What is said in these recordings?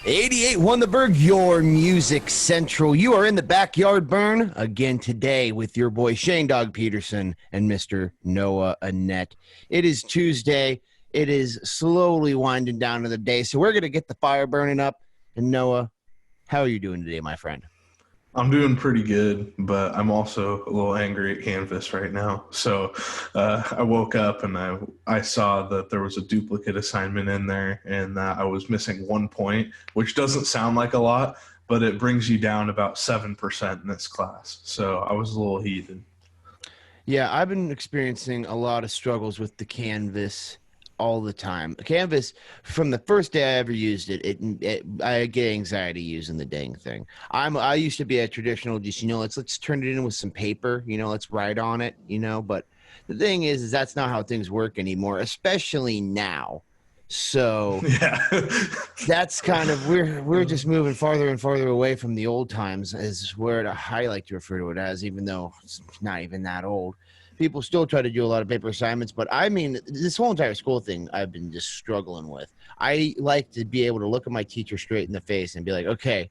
88 won the Burg, your music central. You are in the backyard burn again today with your boy Shane Dog Peterson and Mr. Noah Annette. It is Tuesday. It is slowly winding down to the day, so we're going to get the fire burning up. And Noah, how are you doing today, my friend? I'm doing pretty good, but I'm also a little angry at Canvas right now. So I woke up and I saw that there was a duplicate assignment in there and that I was missing 1 point, which doesn't sound like a lot, but it brings you down about 7% in this class. So I was a little heated. Yeah, I've been experiencing a lot of struggles with the Canvas all the time. Canvas, from the first day I ever used it, I get anxiety using the dang thing. I used to be a traditional, just let's turn it in with some paper, let's write on it, But the thing is that's not how things work anymore, especially now. So Yeah. that's kind of we're just moving farther and farther away from the old times, is where I like to refer to it as, even though it's not even that old. People still try to do a lot of paper assignments, but I mean, this whole entire school thing I've been just struggling with. I like to be able to look at my teacher straight in the face and be like, okay,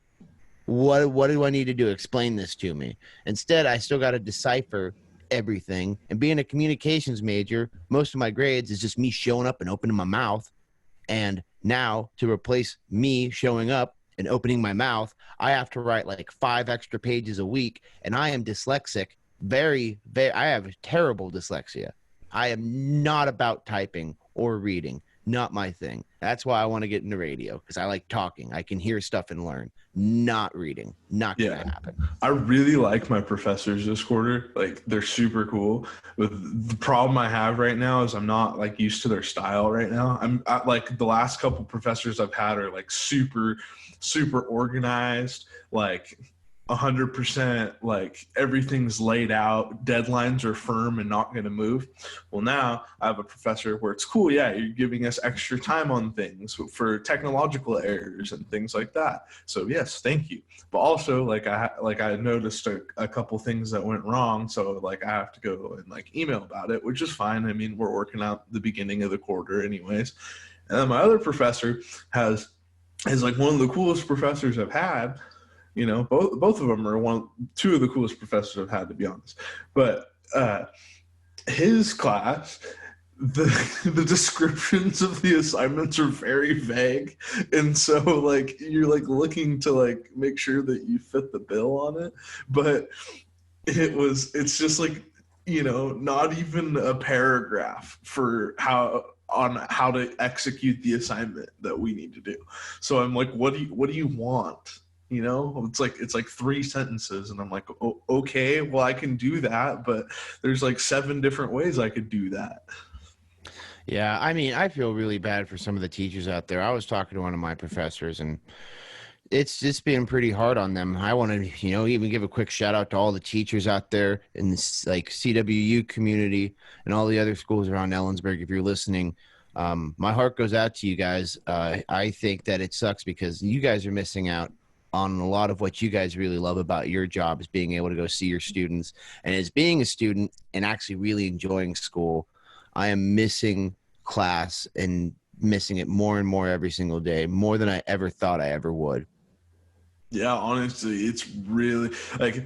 what do I need to do? Explain this to me. Instead, I still got to decipher everything. And being a communications major, most of my grades is just me showing up and opening my mouth. And now, to replace me showing up and opening my mouth, I have to write like 5 extra pages a week, and I am dyslexic. I have terrible dyslexia. I am not about typing or reading. Not my thing. That's why I want to get into radio, because I like talking. I can hear stuff and learn. Not reading. Not going to happen. I really like my professors this quarter. Like, they're super cool. But the problem I have right now is I'm not like used to their style right now. Like the last couple professors I've had are like super, super organized, like 100%, like everything's laid out, deadlines are firm and not going to move. Well, now I have a professor where it's cool. Yeah, you're giving us extra time on things for technological errors and things like that. So yes, thank you. But also, like I noticed a couple things that went wrong, so like I have to go and like email about it, which is fine. I mean, we're working out the beginning of the quarter anyways. And then my other professor is like one of the coolest professors I've had. Both of them are two of the coolest professors I've had, to be honest. But his class, the descriptions of the assignments are very vague, and so like you're like looking to like make sure that you fit the bill on it. But it's just like, not even a paragraph for how to execute the assignment that we need to do. So I'm like, what do you want? It's like 3 sentences, and I'm like, oh, okay, well, I can do that, but there's like 7 different ways I could do that. Yeah, I mean, I feel really bad for some of the teachers out there. I was talking to one of my professors, and it's just been pretty hard on them. I want to, even give a quick shout out to all the teachers out there in this like CWU community and all the other schools around Ellensburg. If you're listening, my heart goes out to you guys. I think that it sucks because you guys are missing out on a lot of what you guys really love about your job, is being able to go see your students. And as being a student and actually really enjoying school, I am missing class and missing it more and more every single day, more than I ever thought I ever would. Yeah, honestly, it's really like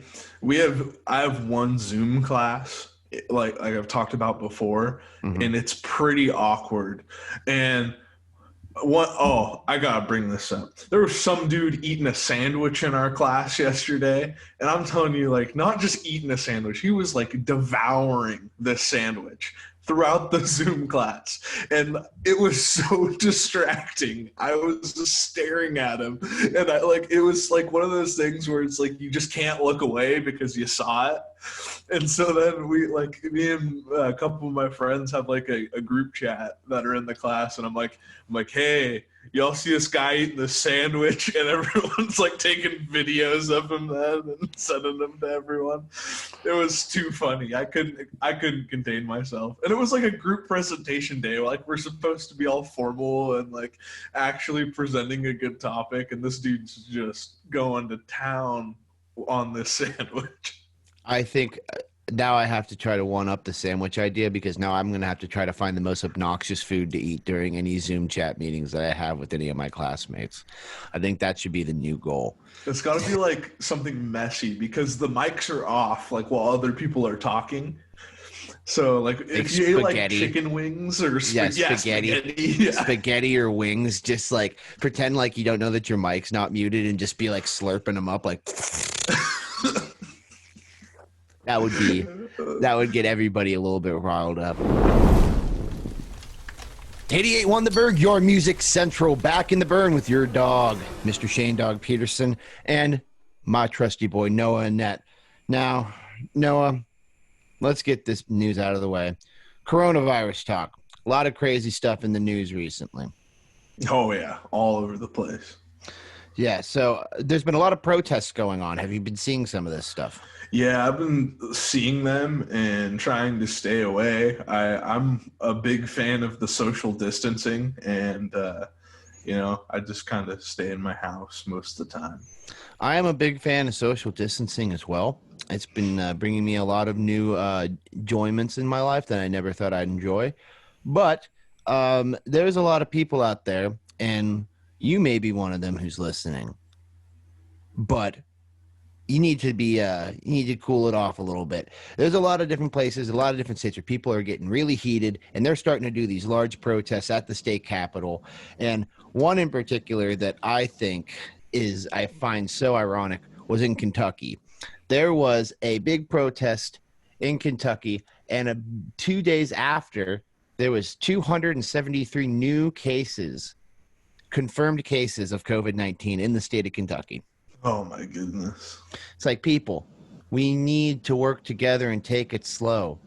I have one Zoom class like I've talked about before, and it's pretty awkward. And I gotta bring this up. There was some dude eating a sandwich in our class yesterday, and I'm telling you, like, not just eating a sandwich, he was like devouring this sandwich throughout the Zoom class, and it was so distracting. I was just staring at him, and it was like one of those things where it's like you just can't look away because you saw it. And so then me and a couple of my friends have like a group chat that are in the class, and I'm like, hey, y'all see this guy eating the sandwich? And everyone's like taking videos of him then and sending them to everyone. It was too funny. I couldn't contain myself. And it was like a group presentation day. Like, we're supposed to be all formal and like actually presenting a good topic, and this dude's just going to town on this sandwich. I think now I have to try to one up the sandwich idea, because now I'm going to have to try to find the most obnoxious food to eat during any Zoom chat meetings that I have with any of my classmates. I think that should be the new goal. It's got to be like something messy because the mics are off, like while other people are talking. So, like, if you ate like chicken wings or spaghetti or wings, just like pretend like you don't know that your mic's not muted and just be like slurping them up, like that would get everybody a little bit riled up. 88.1 The Burg, your music central, back in the burn with your dog, Mr. Shane Dog Peterson, and my trusty boy Noah Annette. Now, Noah, let's get this news out of the way. Coronavirus talk. A lot of crazy stuff in the news recently. Oh, yeah. All over the place. Yeah. So there's been a lot of protests going on. Have you been seeing some of this stuff? Yeah, I've been seeing them and trying to stay away. I'm a big fan of the social distancing, and, I just kind of stay in my house most of the time. I am a big fan of social distancing as well. It's been bringing me a lot of new enjoyments in my life that I never thought I'd enjoy. But there's a lot of people out there, and you may be one of them who's listening. But you need to cool it off a little bit. There's a lot of different places, a lot of different states where people are getting really heated, and they're starting to do these large protests at the state capitol. And one in particular that I find so ironic was in Kentucky. There was a big protest in Kentucky, and 2 days after, there was 273 new confirmed cases of COVID-19 in the state of Kentucky. Oh my goodness. It's like, people, we need to work together and take it slow.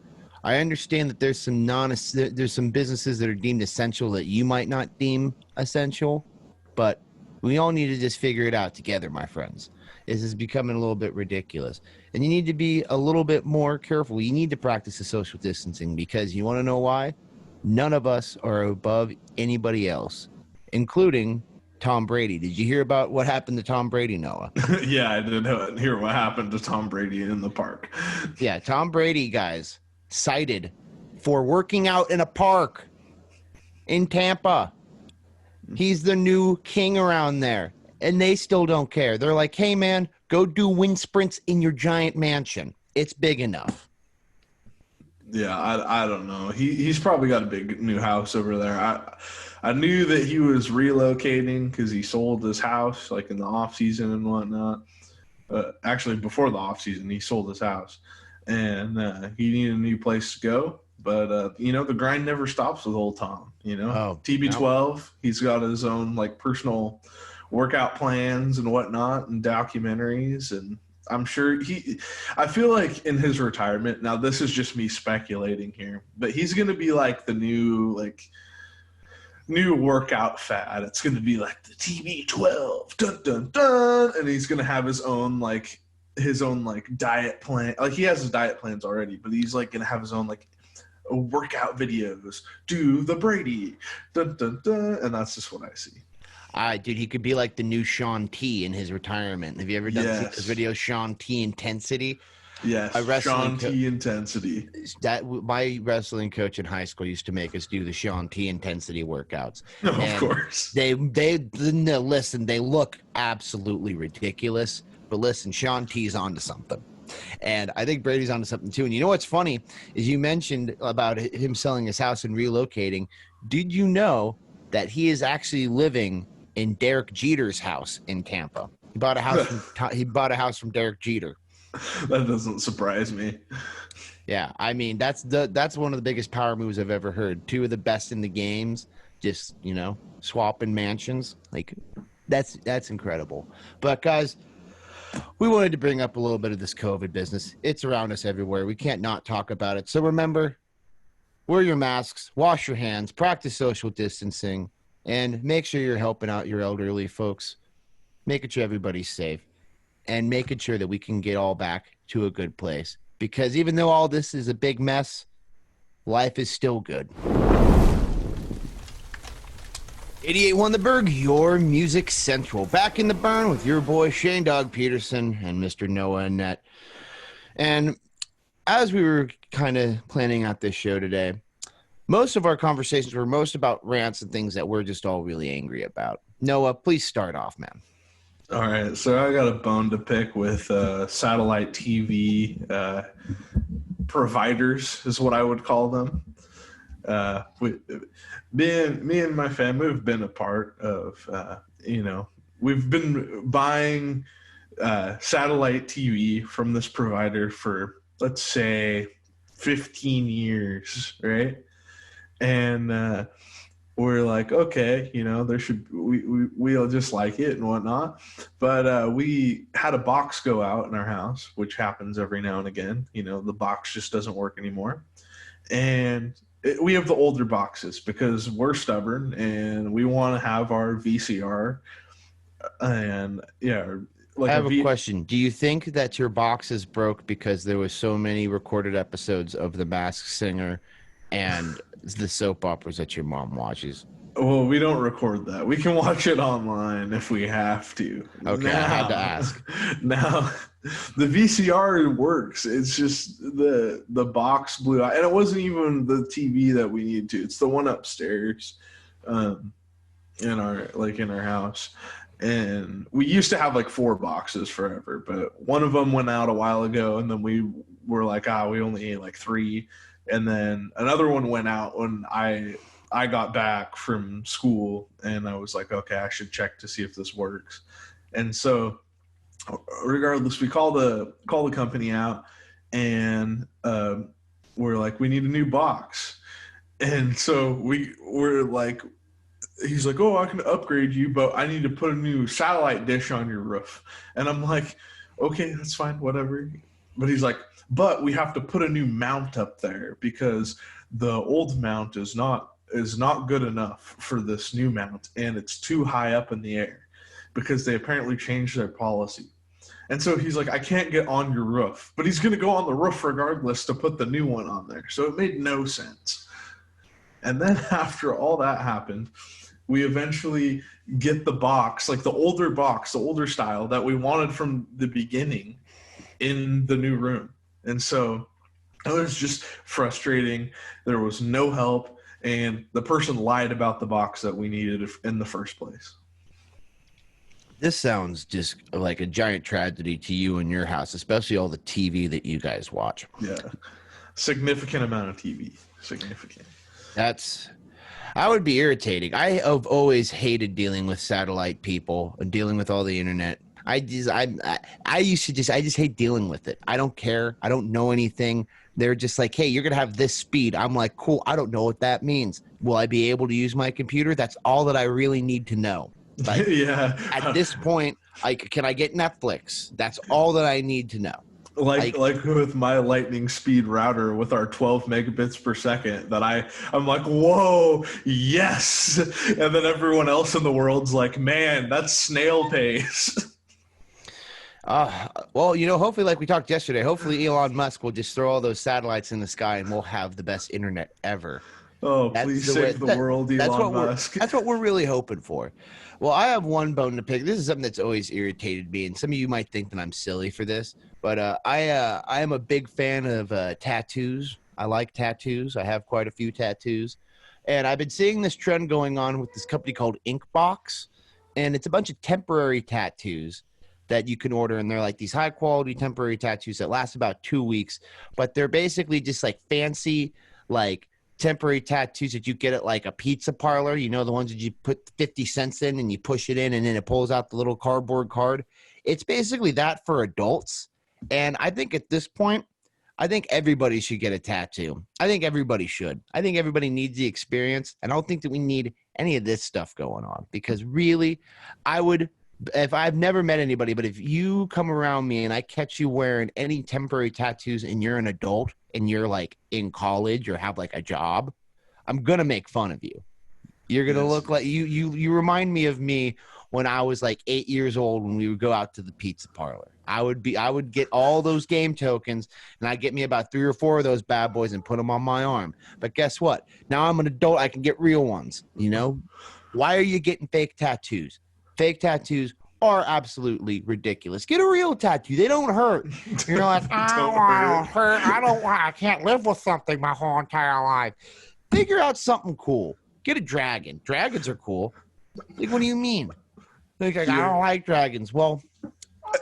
I understand that there's some businesses that are deemed essential that you might not deem essential, but we all need to just figure it out together, my friends. This is becoming a little bit ridiculous. And you need to be a little bit more careful. You need to practice the social distancing, because you want to know why? None of us are above anybody else, including Tom Brady. Did you hear about what happened to Tom Brady, Noah? Yeah, I did hear what happened to Tom Brady in the park. Yeah, Tom Brady, guys, cited for working out in a park in Tampa. He's the new king around there, and they still don't care. They're like, hey, man, go do wind sprints in your giant mansion. It's big enough. Yeah, I don't know. He's probably got a big new house over there. I knew that he was relocating because he sold his house like in the off season and whatnot. Actually, before the off season, he sold his house, and he needed a new place to go. But the grind never stops with old Tom. TB12. No. He's got his own like personal workout plans and whatnot, and documentaries, and I'm sure I feel like in his retirement, now this is just me speculating here, but he's going to be like the new workout fad. It's going to be like the TB12, dun, dun, dun. And he's going to have his own diet plan. Like, he has his diet plans already, but he's like going to have his own like workout videos, do the Brady, dun, dun, dun. And that's just what I see. Dude, he could be like the new Shaun T in his retirement. Have you ever done this video, Shaun T Intensity? Yes, Shaun T Intensity. My wrestling coach in high school used to make us do the Shaun T Intensity workouts. No, of course. They listen, they look absolutely ridiculous, but listen, Shaun T's onto something. And I think Brady's onto something too. And you know what's funny is you mentioned about him selling his house and relocating. Did you know that he is actually living in Derek Jeter's house in Tampa? He bought a house from Derek Jeter. That doesn't surprise me. Yeah, I mean, that's one of the biggest power moves I've ever heard. Two of the best in the games, just swapping mansions. Like, that's incredible. But guys, we wanted to bring up a little bit of this COVID business. It's around us everywhere. We can't not talk about it. So remember, wear your masks, wash your hands, practice social distancing, and make sure you're helping out your elderly folks, making sure everybody's safe, and making sure that we can get all back to a good place. Because even though all this is a big mess, life is still good. 88.1 The Burg, your music central. Back in the burn with your boy Shane Dog Peterson and Mr. Noah Annette. And as we were kind of planning out this show today, most of our conversations were most about rants and things that we're just all really angry about. Noah, please start off, man. All right, so I got a bone to pick with satellite TV providers, is what I would call them. Me and my family have been a part of, we've been buying satellite TV from this provider for, let's say, 15 years, right? And we're like, okay, we'll just like it and whatnot. But we had a box go out in our house, which happens every now and again. The box just doesn't work anymore. And we have the older boxes because we're stubborn and we want to have our VCR. And yeah, I have a question. Do you think that your box is broke because there was so many recorded episodes of The Masked Singer and the soap operas that your mom watches? Well, we don't record that. We can watch it online if we have to. Okay, I had to ask. Now, the VCR works. It's just the box blew out. And it wasn't even the TV that we needed to. It's the one upstairs in our house. And we used to have like 4 boxes forever, but one of them went out a while ago, and then we were like, we only need like 3. And then another one went out when I got back from school, and I was like, okay, I should check to see if this works. And so regardless, we call the company out, and we're like, we need a new box. And so we're like, he's like, oh, I can upgrade you, but I need to put a new satellite dish on your roof. And I'm like, okay, that's fine, whatever. But he's like, but we have to put a new mount up there because the old mount is not good enough for this new mount, and it's too high up in the air because they apparently changed their policy. And so he's like, I can't get on your roof, but he's going to go on the roof regardless to put the new one on there. So it made no sense. And then after all that happened, we eventually get the box, like the older box, the older style that we wanted from the beginning in the new room. And so it was just frustrating. There was no help, and the person lied about the box that we needed in the first place. This sounds just like a giant tragedy to you and your house, especially all the TV that you guys watch. Yeah. Significant amount of TV. Significant. I would be irritating. I have always hated dealing with satellite people and dealing with all the internet. I just hate dealing with it. I don't care. I don't know anything. They're just like, hey, you're going to have this speed. I'm like, cool. I don't know what that means. Will I be able to use my computer? That's all that I really need to know. Like, yeah. At this point, can I get Netflix? That's all that I need to know. Like with my lightning speed router with our 12 megabits per second that I'm like, whoa, yes. And then everyone else in the world's like, man, that's snail pace. Well, hopefully, like we talked yesterday, hopefully Elon Musk will just throw all those satellites in the sky and we'll have the best internet ever. Oh, please save the world, Elon Musk. That's what we're really hoping for. Well, I have one bone to pick. This is something that's always irritated me, and some of you might think that I'm silly for this, but I am a big fan of tattoos. I like tattoos. I have quite a few tattoos, and I've been seeing this trend going on with this company called Inkbox, and it's a bunch of temporary tattoos that you can order, and they're like these high quality temporary tattoos that last about 2 weeks, but they're basically just like fancy, like temporary tattoos that you get at like a pizza parlor, the ones that you put 50 cents in and you push it in and then it pulls out the little cardboard card. It's basically that for adults. And I think at this point, I think everybody should get a tattoo. I think everybody should. I think everybody needs the experience. And I don't think that we need any of this stuff going on, because really, if I've never met anybody, but if you come around me and I catch you wearing any temporary tattoos and you're an adult and you're like in college or have like a job, I'm going to make fun of you. You're going to look like you remind me of me when I was like 8 years old when we would go out to the pizza parlor. I would get all those game tokens and I'd get me about 3 or 4 of those bad boys and put them on my arm. But guess what? Now I'm an adult. I can get real ones, Why are you getting fake tattoos? Fake tattoos are absolutely ridiculous. Get a real tattoo. They don't hurt. You're like, I can't live with something my whole entire life. Figure out something cool. Get a dragon. Dragons are cool. Like, what do you mean? Like, I don't like dragons. Well,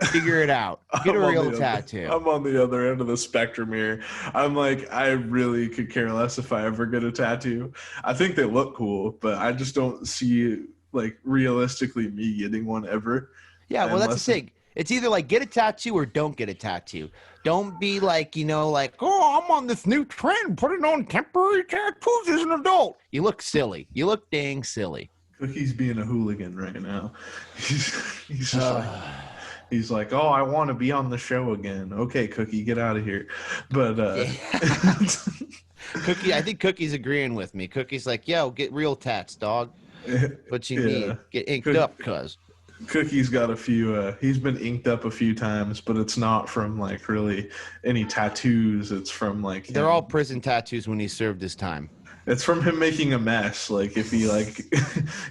figure it out. Get a real tattoo. I'm on the other end of the spectrum here. I'm like, I really could care less if I ever get a tattoo. I think they look cool, but I just don't see like realistically me getting one ever. Yeah, well, that's the thing. It's either like get a tattoo or don't get a tattoo. Don't be like, like, oh, I'm on this new trend, putting on temporary tattoos as an adult. You look silly. You look dang silly. Cookie's being a hooligan right now. He's just like, he's like, oh, I want to be on the show again. Okay, Cookie, get out of here. But Cookie, I think Cookie's agreeing with me. Cookie's like, yo, get real tats, dog. What you need? Get inked up, cuz. Cookie's got a few, he's been inked up a few times, but it's not from like really any tattoos. It's from like they're all prison tattoos when he served his time. It's from him making a mess. Like if he like,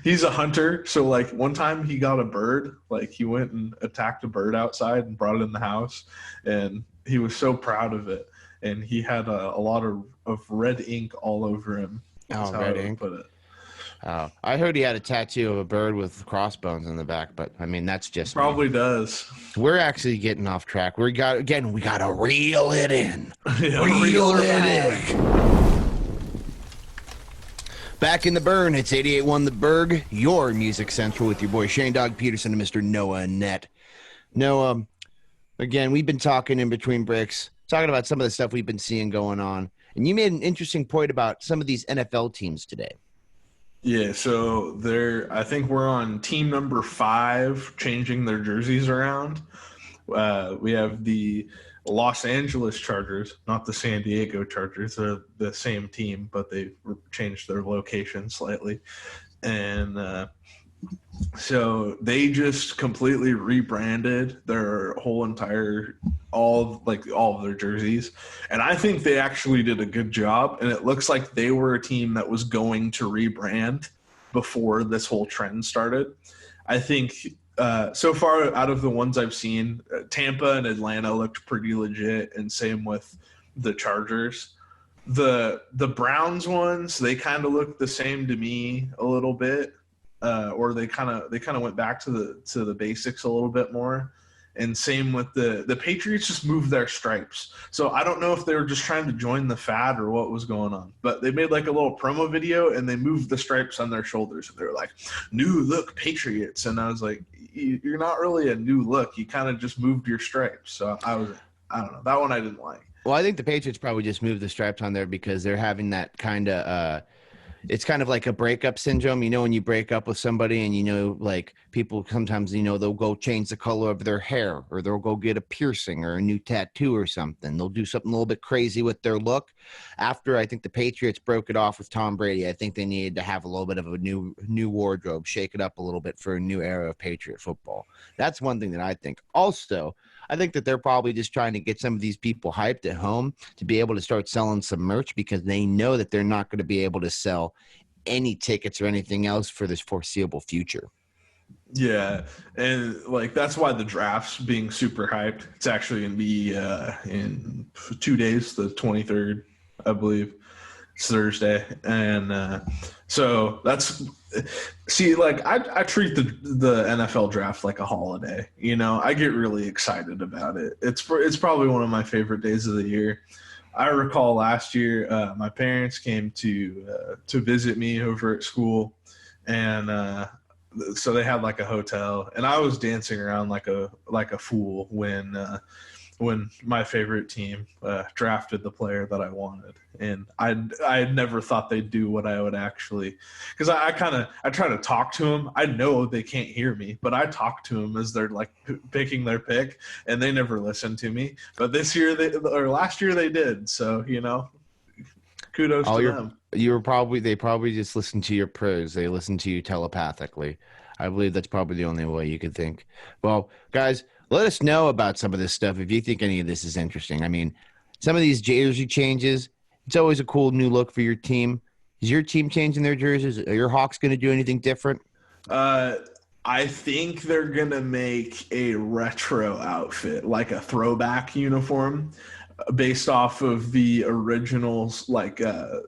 he's a hunter. So like one time he got a bird, like he went and attacked a bird outside and brought it in the house. And he was so proud of it. And he had a lot of red ink all over him. Oh, red ink. Put it. Oh, I heard he had a tattoo of a bird with crossbones in the back, but I mean that's just probably does. We're actually getting off track. We gotta reel it in. Yeah, reel it in. Back in the burn, it's 88.1 The Burg, your music central with your boy Shane Dog Peterson and Mr. Noah Annette. Noah, again, we've been talking in between breaks, talking about some of the stuff we've been seeing going on, and you made an interesting point about some of these NFL teams today. Yeah, so I think we're on team number 5 changing their jerseys around. We have the Los Angeles Chargers, not the San Diego Chargers. They're the same team, but they changed their location slightly. And so they just completely rebranded their whole entire all of their jerseys, and I think they actually did a good job, and it looks like they were a team that was going to rebrand before this whole trend started. I think so far out of the ones I've seen, Tampa and Atlanta looked pretty legit, and same with the Chargers. The Browns ones, they kind of looked the same to me a little bit. Or they kind of went back to the basics a little bit more, and same with the Patriots just moved their stripes. So I don't know if they were just trying to join the fad or what was going on, but they made like a little promo video and they moved the stripes on their shoulders. And they were like, "New look Patriots," and I was like, "You're not really a new look. You kind of just moved your stripes." So I don't know, that one I didn't like. Well, I think the Patriots probably just moved the stripes on there because they're having that kind of it's kind of like a breakup syndrome. When you break up with somebody and, like people sometimes, they'll go change the color of their hair, or they'll go get a piercing or a new tattoo or something. They'll do something a little bit crazy with their look. After I think the Patriots broke it off with Tom Brady, I think they needed to have a little bit of a new wardrobe, shake it up a little bit for a new era of Patriot football. That's one thing that I think. Also, I think that they're probably just trying to get some of these people hyped at home to be able to start selling some merch, because they know that they're not going to be able to sell any tickets or anything else for this foreseeable future. Yeah, and like that's why the draft's being super hyped. It's actually going to be in 2 days, the 23rd, I believe. It's Thursday, and so that's I treat the NFL draft like a holiday. I get really excited about it. It's probably one of my favorite days of the year. I recall last year, my parents came to visit me over at school, and so they had like a hotel, and I was dancing around like a fool when my favorite team drafted the player that I wanted. And I never thought they'd do what I would actually, because I try to talk to them. I know they can't hear me, but I talk to them as they're like picking their pick, and they never listen to me. But last year they did. So, kudos to them. They probably just listened to your prayers. They listened to you telepathically. I believe that's probably the only way you could think. Well, guys, let us know about some of this stuff if you think any of this is interesting. I mean, some of these jersey changes, it's always a cool new look for your team. Is your team changing their jerseys? Are your Hawks going to do anything different? I think they're going to make a retro outfit, like a throwback uniform based off of the originals, like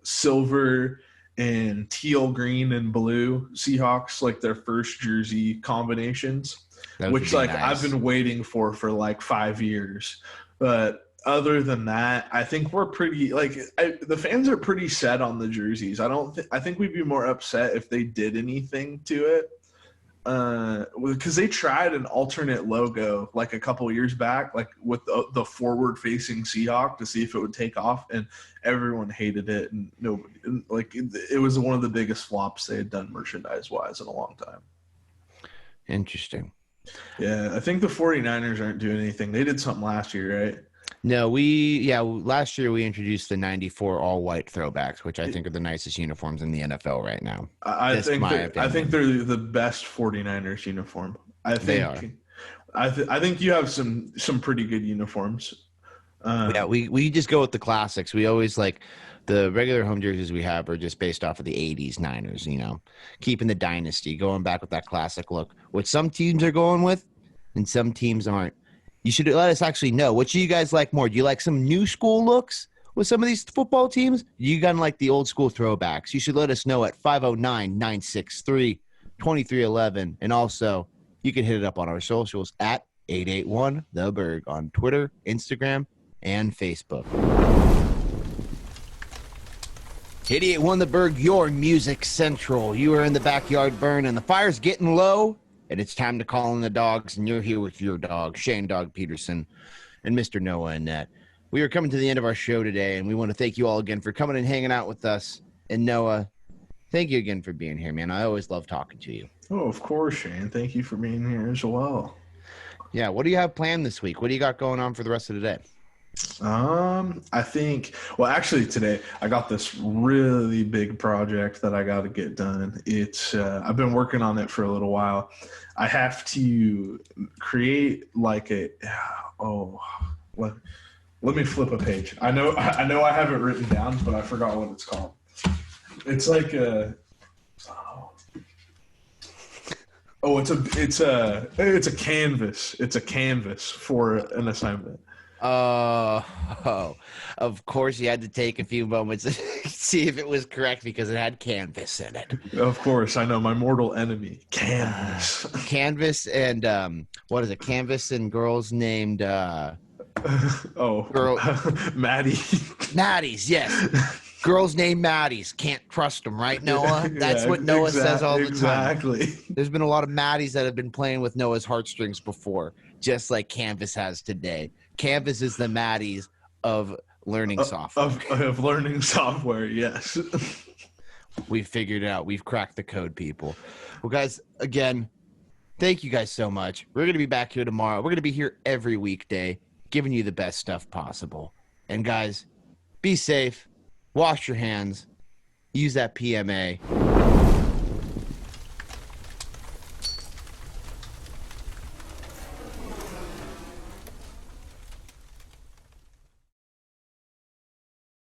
silver and teal, green, and blue Seahawks, like their first jersey combinations, which like nice. I've been waiting for like 5 years. But other than that, I think we're pretty like the fans are pretty set on the jerseys. I think we'd be more upset if they did anything to it. Because they tried an alternate logo like a couple years back, like with the forward-facing Seahawk to see if it would take off, and everyone hated it, and nobody like it was one of the biggest flops they had done merchandise-wise in a long time. Interesting. Yeah, I think the 49ers aren't doing anything. They did something last year, right? No, last year we introduced the 94 all-white throwbacks, which I think are the nicest uniforms in the NFL right now. I think they're the best 49ers uniform. They are. I think you have some pretty good uniforms. We just go with the classics. We always like the regular home jerseys we have are just based off of the 80s Niners, keeping the dynasty, going back with that classic look, which some teams are going with and some teams aren't. You should let us actually know. What do you guys like more? Do you like some new school looks with some of these football teams? Do you kind of like the old school throwbacks? You should let us know at 509-963-2311. And also, you can hit it up on our socials at 881 The Burg on Twitter, Instagram, and Facebook. 881 The Burg, your music central. You are in the backyard burn, and the fire's getting low. And it's time to call in the dogs, and you're here with your dog, Shane Dog Peterson, and Mr. Noah Annette. We are coming to the end of our show today, and we want to thank you all again for coming and hanging out with us. And Noah, thank you again for being here, man. I always love talking to you. Oh, of course, Shane. Thank you for being here as well. Yeah, what do you have planned this week? What do you got going on for the rest of the day? I think, well, actually today I got this really big project that I got to get done. It's, I've been working on it for a little while. I have to create like let me flip a page. I know I have it written down, but I forgot what it's called. It's like it's a canvas. It's a canvas for an assignment. Oh, of course you had to take a few moments to see if it was correct because it had canvas in it. Of course, I know my mortal enemy, canvas. Canvas and what is it? Canvas and girls named Maddie. Maddie's, yes. Girls named Maddies. Can't trust them, right, Noah? That's what Noah says all the time. Exactly. There's been a lot of Maddies that have been playing with Noah's heartstrings before, just like Canvas has today. Canvas is the Maddies of learning software. Of learning software, yes. We've figured it out. We've cracked the code, people. Well, guys, again, thank you guys so much. We're going to be back here tomorrow. We're going to be here every weekday, giving you the best stuff possible. And, guys, be safe. Wash your hands. Use that PMA.